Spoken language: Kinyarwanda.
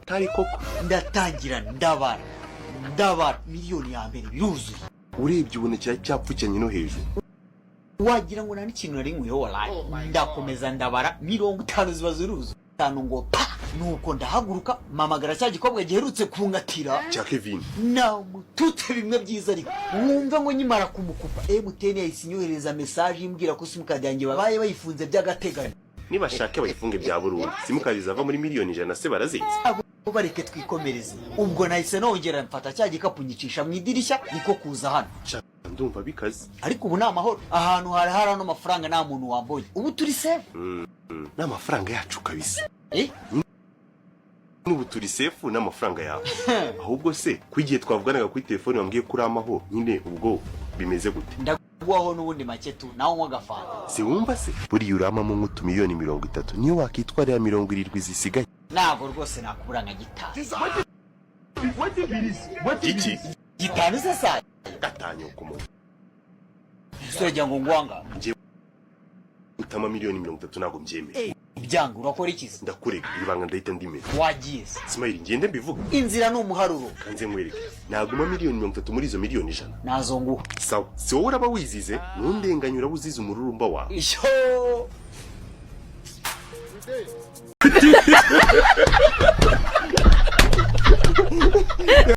hatari koko. Ndatangira ndabara miliyoni ya mbere biruzuye. Urebye ubona cyapfukanye no hejuru. Wagira ngo nani kintu nari nkwiye wallahi. Ndakomeza ndabara 50 ziba ziruzuye. Tano ngo pa nuko ndahaguruka mamagara cya gikobwa giherutse kungatira cya Kevin. Namututse bimwe byiza ariko mwumva ngo nyimara kumukupa MTN yayisinyohereza message imbwira ko simukadi yanjye babaye bayifunze by'agateganyo. Niba shaka bayifunge bya burundu simukadi zava muri miliyoni 100 se barazizi. Bareke twikomereze. Ubwo nahise nongera mfata cya gikapu nyicisha mu idirishya niko kuza hano. Ndumva bikaze. Ariko ubu namahoro ahantu hari no mafaranga nta muntu wamboye. Ubu turi safe. N'amafaranga yacu kabisa. Nubu turi safe n'amafaranga yawe. Ahubwo se kwigiye twavuganaga kuri telefone wambwiye kuri amaho nyine ubwo bimeze gute? Ndagwaho n'ubundi make tu nawo nk'agafana. Se wumva se buri uramamo nk'utu miliyoni 30 niyo wakitwarira 70 zisigaye. Ntabwo rwose nakubura nka gitanu. Iki gitanu se saa gatanyo kumo. Sojya ngo ngwanga. Nje utama miliyoni 30 nago mbyemeye. Byanga urakora ikizi? Ndakureka ibanga ndahita ndimera. Wagiye se. Smile ngende mbivuga. Inzira n'umuharuro. Kanze mwereke. Naguma miliyoni 30 muri izo miliyoni 100. Nazo nguha. Sawa. Se wowe uraba wizize nundenganyura buzize umururumba wawe. Isho.